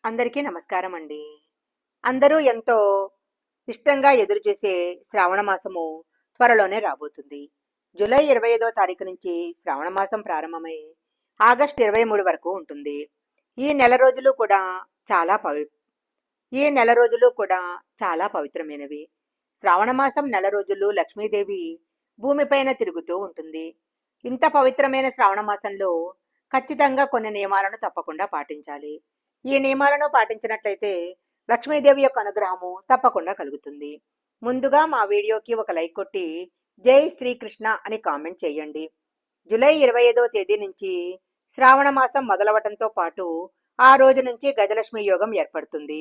అందరికీ నమస్కారం అండి. అందరూ ఎంతో ఇష్టంగా ఎదురుచూసే శ్రావణ మాసము త్వరలోనే రాబోతుంది. జూలై 25వ తారీఖు నుంచి శ్రావణ మాసం ప్రారంభమై ఆగస్టు 23 వరకు ఉంటుంది. ఈ నెల రోజులు కూడా చాలా పవి ఈ నెల రోజులు కూడా చాలా పవిత్రమైనవి. శ్రావణ మాసం నెల రోజులు లక్ష్మీదేవి భూమిపైన తిరుగుతూ ఉంటుంది. ఇంత పవిత్రమైన శ్రావణ మాసంలో ఖచ్చితంగా కొన్ని నియమాలను తప్పకుండా పాటించాలి. ఈ నియమాలను పాటించినట్లయితే లక్ష్మీదేవి యొక్క అనుగ్రహము తప్పకుండా కలుగుతుంది. ముందుగా మా వీడియోకి ఒక లైక్ కొట్టి జై శ్రీకృష్ణ అని కామెంట్ చేయండి. జూలై 25వ తేదీ నుంచి శ్రావణ మాసం మొదలవటంతో పాటు ఆ రోజు నుంచి గజలక్ష్మి యోగం ఏర్పడుతుంది.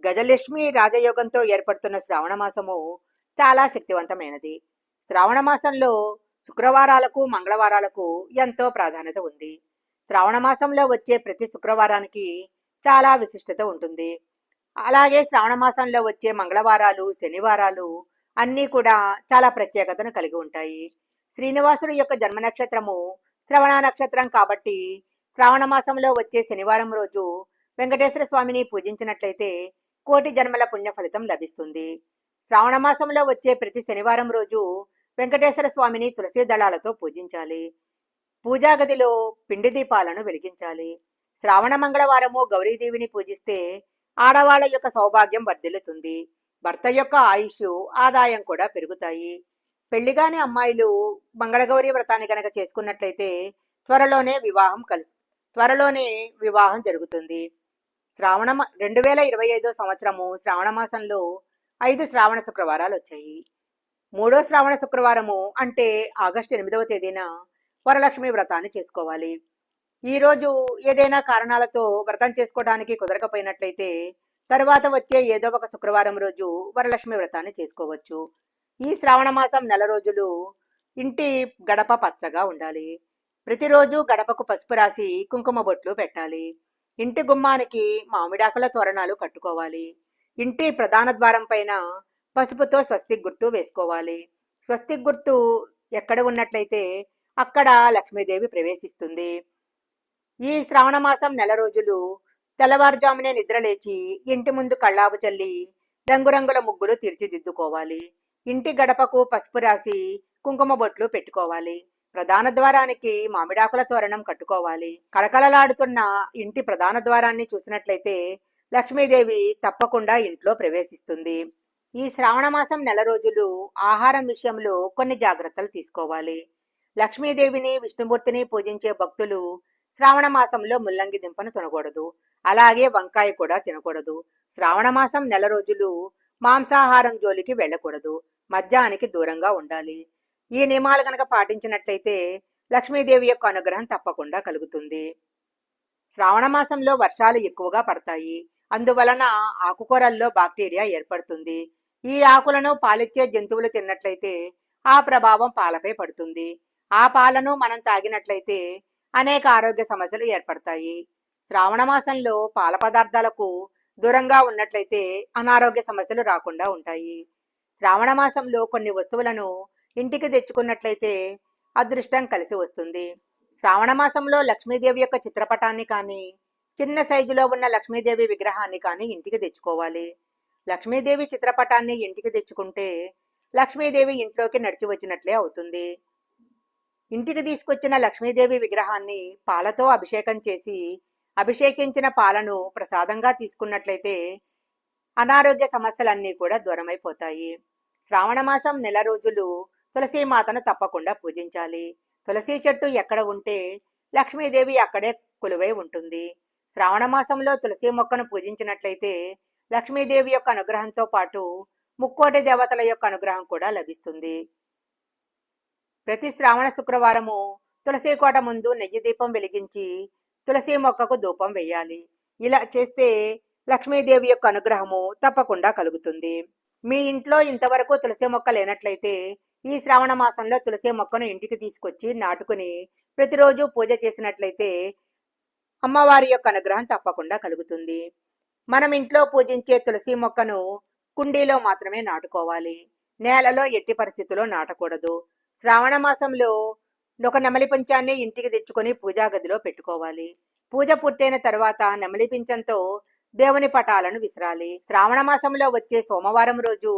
గజలక్ష్మి రాజయోగంతో ఏర్పడుతున్న శ్రావణ మాసము చాలా శక్తివంతమైనది. శ్రావణ మాసంలో శుక్రవారాలకు మంగళవారాలకు ఎంతో ప్రాధాన్యత ఉంది. శ్రావణ మాసంలో వచ్చే ప్రతి శుక్రవారానికి చాలా విశిష్టత ఉంటుంది. అలాగే శ్రావణ మాసంలో వచ్చే మంగళవారాలు, శనివారాలు అన్నీ కూడా చాలా ప్రత్యేకతను కలిగి ఉంటాయి. శ్రీనివాసుడు యొక్క జన్మ నక్షత్రము శ్రవణ నక్షత్రం కాబట్టి శ్రావణ మాసంలో వచ్చే శనివారం రోజు వెంకటేశ్వర స్వామిని పూజించినట్లయితే కోటి జన్మల పుణ్య ఫలితం లభిస్తుంది. శ్రావణ మాసంలో వచ్చే ప్రతి శనివారం రోజు వెంకటేశ్వర స్వామిని తులసి దళాలతో పూజించాలి. పూజా గదిలో పిండి దీపాలను వెలిగించాలి. శ్రావణ మంగళవారము గౌరీదేవిని పూజిస్తే ఆడవాళ్ల యొక్క సౌభాగ్యం వర్ధిల్లుతుంది. భర్త యొక్క ఆయుష్, ఆదాయం కూడా పెరుగుతాయి. పెళ్లిగాని అమ్మాయిలు మంగళగౌరి వ్రతాన్ని గనక చేసుకున్నట్లయితే త్వరలోనే వివాహం జరుగుతుంది. 2025 సంవత్సరము శ్రావణ మాసంలో 5 శ్రావణ శుక్రవారాలు వచ్చాయి. 3వ శ్రావణ శుక్రవారము అంటే ఆగస్టు 8వ తేదీన వరలక్ష్మి వ్రతాన్ని చేసుకోవాలి. ఈ రోజు ఏదైనా కారణాలతో వ్రతం చేసుకోవడానికి కుదరకపోయినట్లయితే తర్వాత వచ్చే ఏదో ఒక శుక్రవారం రోజు వరలక్ష్మి వ్రతాన్ని చేసుకోవచ్చు. ఈ శ్రావణ మాసం నెల రోజులు ఇంటి గడప పచ్చగా ఉండాలి. ప్రతిరోజు గడపకు పసుపు రాసి కుంకుమ బొట్లు పెట్టాలి. ఇంటి గుమ్మానికి మామిడాకుల తోరణాలు కట్టుకోవాలి. ఇంటి ప్రధాన ద్వారం పైన పసుపుతో స్వస్తిక్ గుర్తు వేసుకోవాలి. స్వస్తిక్ గుర్తు ఎక్కడ ఉన్నట్లయితే అక్కడ లక్ష్మీదేవి ప్రవేశిస్తుంది. ఈ శ్రావణ మాసం నెల రోజులు తెల్లవారుజామునే నిద్రలేచి ఇంటి ముందు కళ్ళాపు చల్లి రంగురంగుల ముగ్గులు తీర్చిదిద్దుకోవాలి. ఇంటి గడపకు పసుపు రాసి కుంకుమ బొట్లు పెట్టుకోవాలి. ప్రధాన ద్వారానికి మామిడాకుల తోరణం కట్టుకోవాలి. కళకళలాడుతున్న ఇంటి ప్రధాన ద్వారాన్ని చూసినట్లయితే లక్ష్మీదేవి తప్పకుండా ఇంట్లో ప్రవేశిస్తుంది. ఈ శ్రావణ మాసం నెల రోజులు ఆహారం విషయంలో కొన్ని జాగ్రత్తలు తీసుకోవాలి. లక్ష్మీదేవిని, విష్ణుమూర్తిని పూజించే భక్తులు శ్రావణ మాసంలో ముల్లంగి దింపను తినకూడదు. అలాగే వంకాయ కూడా తినకూడదు. శ్రావణ మాసం నెల రోజులు మాంసాహారం జోలికి వెళ్ళకూడదు. మద్యానికి దూరంగా ఉండాలి. ఈ నియమాలు గనక పాటించినట్లయితే లక్ష్మీదేవి యొక్క అనుగ్రహం తప్పకుండా కలుగుతుంది. శ్రావణ మాసంలో వర్షాలు ఎక్కువగా పడతాయి. అందువలన ఆకుకూరల్లో బాక్టీరియా ఏర్పడుతుంది. ఈ ఆకులను పాలిచ్చే జంతువులు తిన్నట్లయితే ఆ ప్రభావం పాలపై పడుతుంది. ఆ పాలను మనం తాగినట్లయితే అనేక ఆరోగ్య సమస్యలు ఏర్పడతాయి. శ్రావణ మాసంలో పాల పదార్థాలకు దూరంగా ఉన్నట్లయితే అనారోగ్య సమస్యలు రాకుండా ఉంటాయి. శ్రావణ మాసంలో కొన్ని వస్తువులను ఇంటికి తెచ్చుకున్నట్లయితే అదృష్టం కలిసి వస్తుంది. శ్రావణ మాసంలో లక్ష్మీదేవి యొక్క చిత్రపటాన్ని కానీ, చిన్న సైజులో ఉన్న లక్ష్మీదేవి విగ్రహాన్ని కానీ ఇంటికి తెచ్చుకోవాలి. లక్ష్మీదేవి చిత్రపటాన్ని ఇంటికి తెచ్చుకుంటే లక్ష్మీదేవి ఇంట్లోకి నడిచి వచ్చినట్లే అవుతుంది. ఇంటికి తీసుకొచ్చిన లక్ష్మీదేవి విగ్రహాన్ని పాలతో అభిషేకం చేసి అభిషేకించిన పాలను ప్రసాదంగా తీసుకున్నట్లయితే అనారోగ్య సమస్యలన్నీ కూడా దూరమైపోతాయి. శ్రావణ మాసం నెల రోజులు తులసి మాతను తప్పకుండా పూజించాలి. తులసి చెట్టు ఎక్కడ ఉంటే లక్ష్మీదేవి అక్కడే కొలువై ఉంటుంది. శ్రావణ మాసంలో తులసి మొక్కను పూజించినట్లయితే లక్ష్మీదేవి యొక్క అనుగ్రహంతో పాటు ముక్కోటి దేవతల యొక్క అనుగ్రహం కూడా లభిస్తుంది. ప్రతి శ్రావణ శుక్రవారము తులసి కోట ముందు నెయ్యి దీపం వెలిగించి తులసి మొక్కకు ధూపం వేయాలి. ఇలా చేస్తే లక్ష్మీదేవి యొక్క అనుగ్రహము తప్పకుండా కలుగుతుంది. మీ ఇంట్లో ఇంతవరకు తులసి మొక్క లేనట్లయితే ఈ శ్రావణ మాసంలో తులసి మొక్కను ఇంటికి తీసుకొచ్చి నాటుకుని ప్రతిరోజు పూజ చేసినట్లయితే అమ్మవారి యొక్క అనుగ్రహం తప్పకుండా కలుగుతుంది. మనం ఇంట్లో పూజించే తులసి మొక్కను కుండీలో మాత్రమే నాటుకోవాలి. నేలలో ఎట్టి పరిస్థితుల్లో నాటకూడదు. శ్రావణ మాసంలో ఒక నెమలి పింఛాన్ని ఇంటికి తెచ్చుకొని పూజా గదిలో పెట్టుకోవాలి. పూజ పూర్తయిన తర్వాత నెమలి పింఛంతో దేవుని పటాలను విసరాలి. శ్రావణ మాసంలో వచ్చే సోమవారం రోజు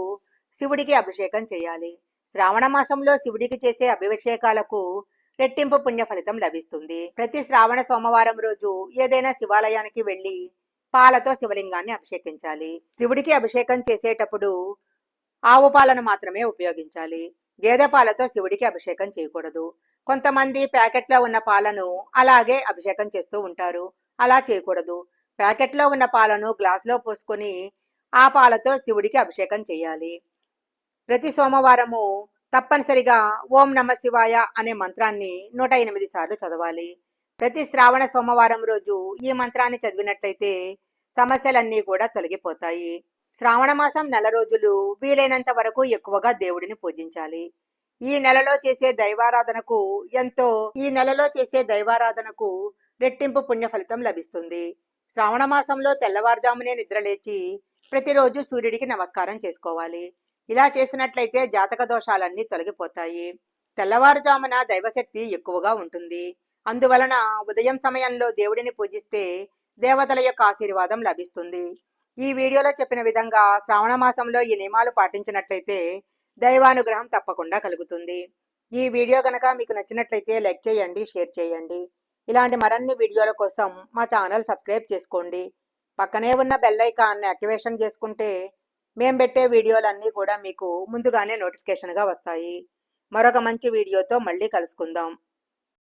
శివుడికి అభిషేకం చేయాలి. శ్రావణ మాసంలో శివుడికి చేసే అభిషేకాలకు రెట్టింపు పుణ్య ఫలితం లభిస్తుంది. ప్రతి శ్రావణ సోమవారం రోజు ఏదైనా శివాలయానికి వెళ్లి పాలతో శివలింగాన్ని అభిషేకించాలి. శివుడికి అభిషేకం చేసేటప్పుడు ఆవు పాలను మాత్రమే ఉపయోగించాలి. గేదె పాలతో శివుడికి అభిషేకం చేయకూడదు. కొంతమంది ప్యాకెట్లో ఉన్న పాలను అలాగే అభిషేకం చేస్తూ ఉంటారు. అలా చేయకూడదు. ప్యాకెట్లో ఉన్న పాలను గ్లాసులో పోసుకొని ఆ పాలతో శివుడికి అభిషేకం చేయాలి. ప్రతి సోమవారము తప్పనిసరిగా ఓం నమ శివాయ అనే మంత్రాన్ని 108 సార్లు చదవాలి. ప్రతి శ్రావణ సోమవారం రోజు ఈ మంత్రాన్ని చదివినట్లయితే సమస్యలన్నీ కూడా తొలగిపోతాయి. శ్రావణ మాసం నెల రోజులు వీలైనంత వరకు ఎక్కువగా దేవుడిని పూజించాలి. ఈ నెలలో చేసే దైవారాధనకు రెట్టింపు పుణ్య ఫలితం లభిస్తుంది. శ్రావణ మాసంలో తెల్లవారుజామునే నిద్రలేచి ప్రతిరోజు సూర్యుడికి నమస్కారం చేసుకోవాలి. ఇలా చేసినట్లయితే జాతక దోషాలన్నీ తొలగిపోతాయి. తెల్లవారుజామున దైవశక్తి ఎక్కువగా ఉంటుంది. అందువలన ఉదయం సమయంలో దేవుడిని పూజిస్తే దేవతల యొక్క ఆశీర్వాదం లభిస్తుంది. ఈ వీడియోలో చెప్పిన విధంగా శ్రావణ మాసంలో ఈ నియమాలు పాటించినట్లయితే దైవానుగ్రహం తప్పకుండా కలుగుతుంది. ఈ వీడియో గనక మీకు నచ్చినట్లయితే లైక్ చేయండి, షేర్ చేయండి. ఇలాంటి మరిన్ని వీడియోల కోసం మా ఛానల్ సబ్స్క్రైబ్ చేసుకోండి. పక్కనే ఉన్న బెల్ ఐకాన్ని యాక్టివేషన్ చేసుకుంటే మేము పెట్టే వీడియోలన్నీ కూడా మీకు ముందుగానే నోటిఫికేషన్గా వస్తాయి. మరొక మంచి వీడియోతో మళ్ళీ కలుసుకుందాం.